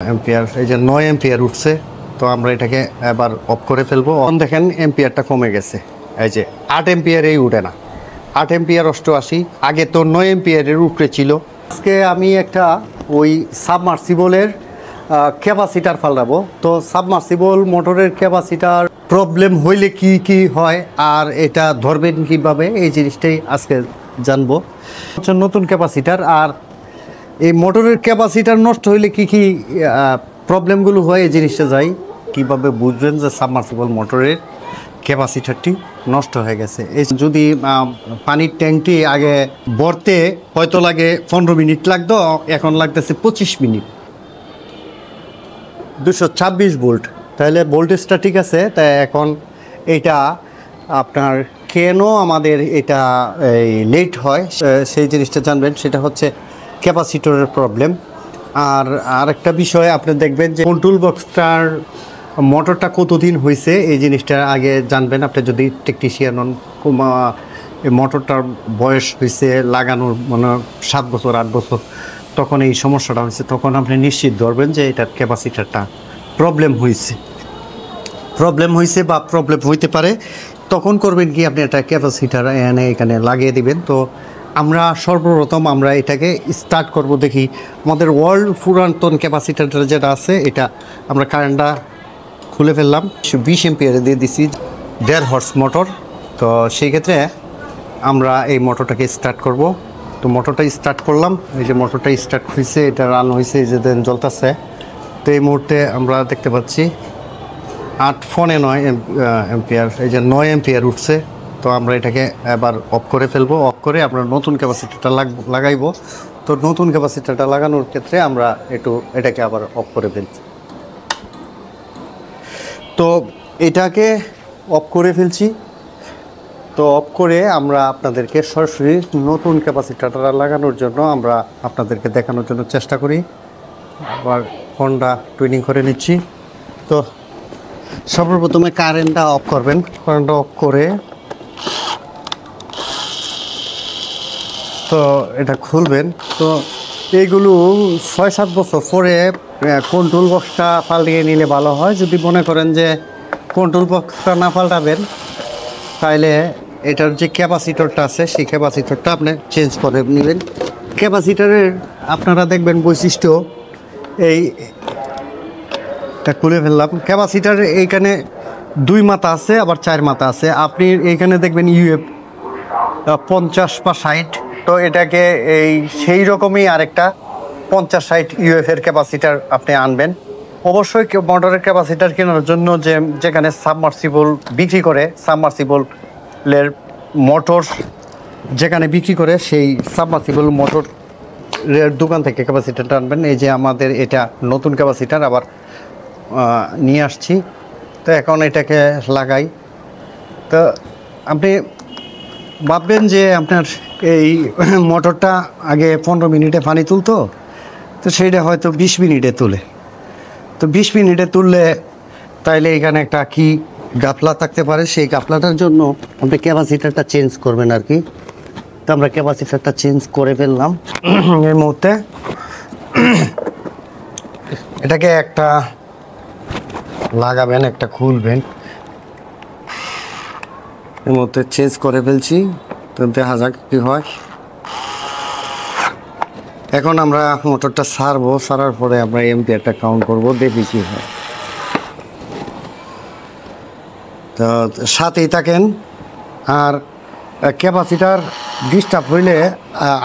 Ampere এই যে 9 ampere উঠছে, তো আমরা এটাকে এবার অফ করে ফেলবো। দেখেন এম্পিয়ারটা কমে গেছে, এই যে 8 এম্পিয়ারেই উঠে না, 8 এম্পিয়ার 88, আগে তো 9 এম্পিয়ারের উপরে ছিল। আজকে আমি একটা ওই সাবমার্সিবলের ক্যাপাসিটার ফালাবো। তো সাবমার্সিবল মোটরের ক্যাপাসিটার প্রবলেম হইলে কি কি হয় আর এটা ধরবেন কিভাবে, এই জিনিসটাই আজকে জানবো। হচ্ছে নতুন ক্যাপাসিটার, আর এই মোটরের ক্যাপাসিটার নষ্ট হইলে কি কি প্রবলেমগুলো হয় এই জিনিসটা যাই কিভাবে বুঝবেন যে সাবমার্সিবল মোটরের ক্যাপাসিটারটি নষ্ট হয়ে গেছে। এই যদি পানির ট্যাঙ্কটি আগে ভরতে হয়তো লাগে 15 মিনিট লাগতো, এখন লাগতেছে 25 মিনিট, 226 ভোল্ট, তাহলে ভোল্টেজটা ঠিক আছে। তাই এখন এটা আপনার কেন আমাদের এটা এই লেট হয় সেই জিনিসটা জানবেন, সেটা হচ্ছে ক্যাপাসিটরের প্রবলেম। আর আরেকটা বিষয় আপনি দেখবেন যে কন্ট্রোল বক্সটার মোটরটা কতদিন হয়েছে এই জিনিসটা আগে জানবেন। আপনি যদি টেকনিশিয়ান হন, মোটরটার বয়স হয়েছে লাগানোর মানে 7 বছর 8 বছর, তখন এই সমস্যাটা হয়েছে, তখন আপনি নিশ্চিত ধরবেন যে এটার ক্যাপাসিটারটা প্রবলেম হয়েছে বা প্রবলেম হইতে পারে। তখন করবেন কি, আপনি একটা ক্যাপাসিটার এনে এখানে লাগিয়ে দিবেন। তো আমরা সর্বপ্রথম আমরা এটাকে স্টার্ট করব। দেখি আমাদের ওয়ার্ল্ড পুরাতন ক্যাপাসিটারটা যেটা আছে, এটা আমরা কারেন্টটা খুলে ফেললাম, 20 এম্পিয়ারে দিয়ে দিছি, 1.5 হর্স মোটর। তো সেই ক্ষেত্রে আমরা এই মোটরটাকে স্টার্ট করব। তো মোটরটা স্টার্ট করলাম, এই যে মোটরটা স্টার্ট হয়েছে, এটা রান হয়েছে, এই যে দেন জ্বলতেছে। তো এই মুহূর্তে আমরা দেখতে পাচ্ছি 8.9 এম্পিয়ার, এই যে 9 এম্পিয়ার উঠছে। তো আমরা এটাকে এবার অফ করে ফেলবো। অফ করে আমরা নতুন ক্যাপাসিটারটা লাগাইবো। তো নতুন ক্যাপাসিটারটা লাগানোর ক্ষেত্রে আমরা এটাকে আবার অফ করে ফেলছি। তো এটাকে অফ করে ফেলছি। তো অফ করে আমরা আপনাদেরকে সরাসরি নতুন ক্যাপাসিটারটা লাগানোর জন্য আমরা আপনাদেরকে দেখানোর জন্য চেষ্টা করি। আবার ফোনটা টুইনিং করে নিচ্ছি। তো সর্বপ্রথমে কারেন্টটা অফ করবেন। কারেন্টটা অফ করে তো এটা খুলবেন। তো এইগুলো 6-7 বছর পরে কন্ট্রোল বক্সটা পাল্টিয়ে নিলে ভালো হয়। যদি মনে করেন যে কন্ট্রোল বক্সটা না পাল্টাবেন, তাহলে এটার যে ক্যাপাসিটরটা আছে সেই ক্যাপাসিটরটা আপনি চেঞ্জ করে নেবেন। ক্যাপাসিটরের আপনারা দেখবেন বৈশিষ্ট্য, এইটা খুলে ফেললাম। ক্যাপাসিটার এইখানে 2 মাথা আছে, আবার 4 মাথা আছে। আপনি এইখানে দেখবেন ইউএফ 50 বা 60। তো এটাকে সেই রকমই আরেকটা 50-60 ইউএফের ক্যাপাসিটার আপনি আনবেন। অবশ্যই মোটরের ক্যাপাসিটার কেনার জন্য যেখানে সাবমার্সিবল বিক্রি করে, সাবমার্সিবলের মোটর যেখানে বিক্রি করে সেই সাবমার্সিবল মোটরের দোকান থেকে ক্যাপাসিটারটা আনবেন। এই যে আমাদের এটা নতুন ক্যাপাসিটার আবার নিয়ে আসছি। তো এখন এটাকে লাগাই। তো আপনি ভাববেন যে আপনার এই মোটরটা আগে 15 মিনিটে পানি তুলতো, তো সেইটা হয়তো 20 মিনিটে তুলে। তো 20 মিনিটে তুললে তাইলে এখানে একটা কি গাফলা থাকতে পারে, সেই গাফলাটার জন্য আপনি ক্যাপাসিটারটা চেঞ্জ করবেন আর কি। তো আমরা ক্যাপাসিটারটা চেঞ্জ করে ফেললাম এই মুহূর্তে। এটাকে একটা লাগাবেন, একটা খুলবেন। এই মুহূর্তে চেঞ্জ করে ফেলছি। তো দেখা যাক কি হয়। এখন আমরা মোটরটা ছাড়বো, ছাড়ার পরে আমরা এম্পিয়ারটা কাউন্ট করবো, দেখি কি হয়। তো সাথেই থাকেন। আর ক্যাপাসিটার ডিস্টার্ব হইলে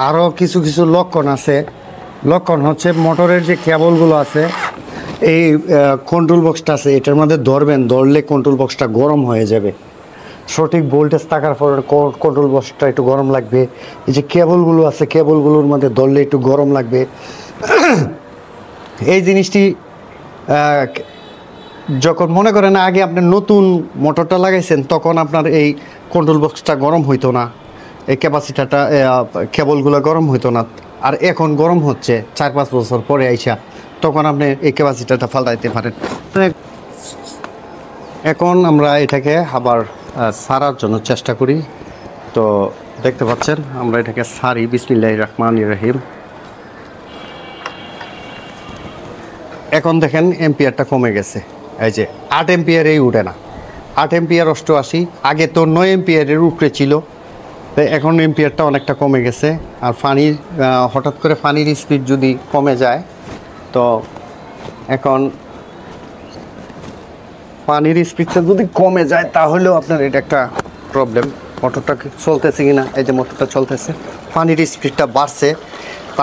আরও কিছু লক্ষণ আছে। লক্ষণ হচ্ছে মোটরের যে কেবলগুলো আছে, এই কন্ট্রোল বক্সটা আছে, এটার মধ্যে ধরলে কন্ট্রোল বক্সটা গরম হয়ে যাবে। সঠিক ভোল্টেজ থাকার পর কন্ট্রোল বক্সটা একটু গরম লাগবে। এই যে কেবলগুলো আছে, কেবলগুলোর মধ্যে ধরলে একটু গরম লাগবে। এই জিনিসটি যখন মনে করেন আগে আপনি নতুন মোটরটা লাগাইছেন, তখন আপনার এই কন্ট্রোল বক্সটা গরম হইতো না, এই ক্যাপাসিটারটা কেবলগুলো গরম হইতো না। আর এখন গরম হচ্ছে 4-5 বছর পরে আইসা, তখন আপনি এই ক্যাপাসিটারটা পাল্টাইতে পারেন। এখন আমরা এটাকে আবার সারার জন্য চেষ্টা করি। তো দেখতে পাচ্ছেন আমরা এটাকে সারি। বিসমিল্লাহির রহমানির রহিম। এখন দেখেন এম্পিয়ারটা কমে গেছে, এই যে 8 এম্পিয়ারেই উঠে না, 8 এম্পিয়ার 88, আগে তো 9 এম্পিয়ারের উপরে ছিল, তো এখন এম্পিয়ারটা অনেকটা কমে গেছে। আর পানির হঠাৎ করে পানির স্পিড যদি কমে যায়, তো এখন পানির স্পিডটা যদি কমে যায় তাহলেও আপনার এটা একটা প্রবলেম। মোটরটা চলতেছে কিনা, এই যে মোটরটা চলতেছে, পানির স্পিডটা বাড়ছে,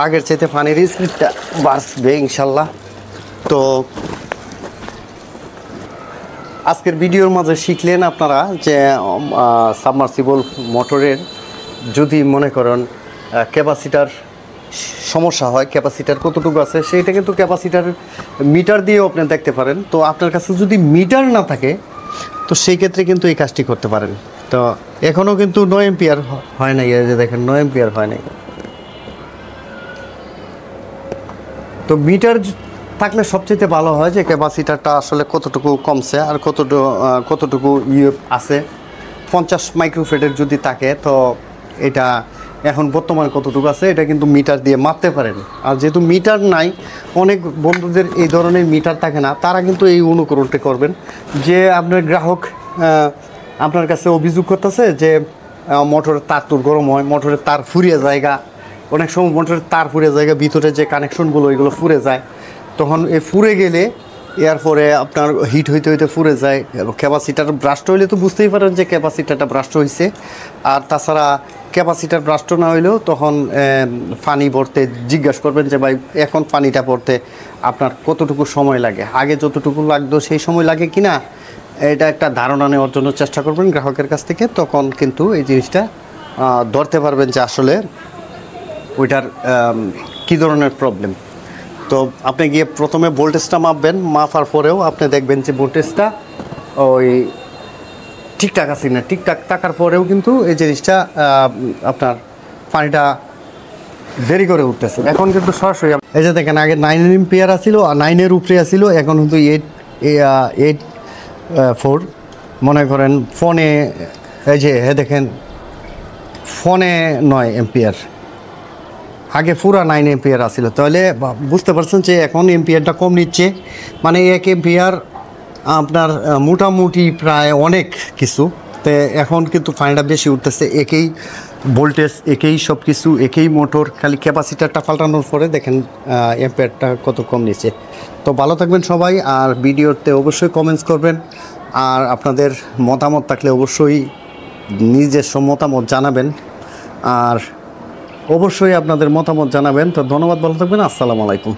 আগের চাইতে পানির স্পিডটা বাড়বে ইনশাল্লাহ। তো আজকের ভিডিওর মাঝে শিখলেন আপনারা যে সাবমার্সিবল মোটরের যদি মনে করেন ক্যাপাসিটার সমস্যা হয়, ক্যাপাসিটার কতটুকু আছে সেইটা কিন্তু ক্যাপাসিটার মিটার দিয়েও আপনি দেখতে পারেন। তো আপনার কাছে যদি মিটার না থাকে তো সেই ক্ষেত্রে কিন্তু এই কাজটি করতে পারেন। তো এখনও কিন্তু 9 এম্পিয়ার হয় নাই, এই যে দেখেন 9 এম্পিয়ার হয় নাই। তো মিটার থাকলে সবচেয়ে ভালো হয় যে ক্যাপাসিটারটা আসলে কতটুকু কমছে আর কতটুকু আছে। 50 মাইক্রোফেডের যদি থাকে তো এটা এখন বর্তমানে কতটুকু আছে এটা কিন্তু মিটার দিয়ে মাপতে পারেন। আর যেহেতু মিটার নাই, অনেক বন্ধুদের এই ধরনের মিটার থাকে না, তারা কিন্তু এই অনুকরণটা করবেন যে আপনার গ্রাহক আপনার কাছে অভিযোগ করতেছে যে মোটরের তার তোর গরম হয়, মোটরের তার ফুরিয়ে জায়গা, অনেক সময় মোটরের তার ফুরিয়ে জায়গা, ভিতরে যে কানেকশনগুলো এগুলো ফুরে যায়, তখন এই ফুরে গেলে এরপরে আপনার হিট হইতে হইতে ফুরে যায়। ক্যাপাসিটার ব্রাস্ট হইলে তো বুঝতেই পারেন যে ক্যাপাসিটারটা ব্রাস্ট হয়েছে। আর তাছাড়া ক্যাপাসিটার ব্রাস্ট না হইলেও তখন পানি ভরতে জিজ্ঞাসা করবেন যে ভাই এখন পানিটা ভরতে আপনার কতটুকু সময় লাগে, আগে যতটুকু লাগতো সেই সময় লাগে কি না, এটা একটা ধারণা নেওয়ার জন্য চেষ্টা করবেন গ্রাহকের কাছ থেকে। তখন কিন্তু এই জিনিসটা ধরতে পারবেন যে আসলে ওইটার কী ধরনের প্রবলেম। তো আপনি গিয়ে প্রথমে ভোল্টেজটা মাপবেন, মাপার পরেও আপনি দেখবেন যে ভোল্টেজটা ওই ঠিকঠাক আছে না, ঠিকঠাক থাকার পরেও কিন্তু এই জিনিসটা আপনার পানিটা দেরি করে উঠতেছে। এখন কিন্তু সরাসরি এই যে দেখেন আগে 9 এম্পিয়ার আসছিল, 9-এর উপরে আসছিল, এখন কিন্তু 8.4 মনে করেন। ফোনে এই যে দেখেন ফোনে 9 এম্পিয়ার, আগে পুরা 9 এম্পিয়ার আসছিল। তাহলে বুঝতে পারছেন যে এখন এম্পিয়ারটা কম নিচ্ছে, মানে 1 এম্পিয়ার আপনার মোটামুটি প্রায় অনেক কিছু। তো এখন কিন্তু পানিটা বেশি উঠতেছে, একেই ভোল্টেজ, একেই সব কিছু, একেই মোটর, খালি ক্যাপাসিটারটা পাল্টানোর পরে দেখেন এম্পিয়ারটা কত কম নিচ্ছে। তো ভালো থাকবেন সবাই, আর ভিডিওতে অবশ্যই কমেন্টস করবেন, আর আপনাদের মতামত থাকলে অবশ্যই নিজস্ব মতামত জানাবেন, আর অবশ্যই আপনাদের মতামত জানাবেন। তো ধন্যবাদ, ভালো থাকবেন, আসসালামু আলাইকুম।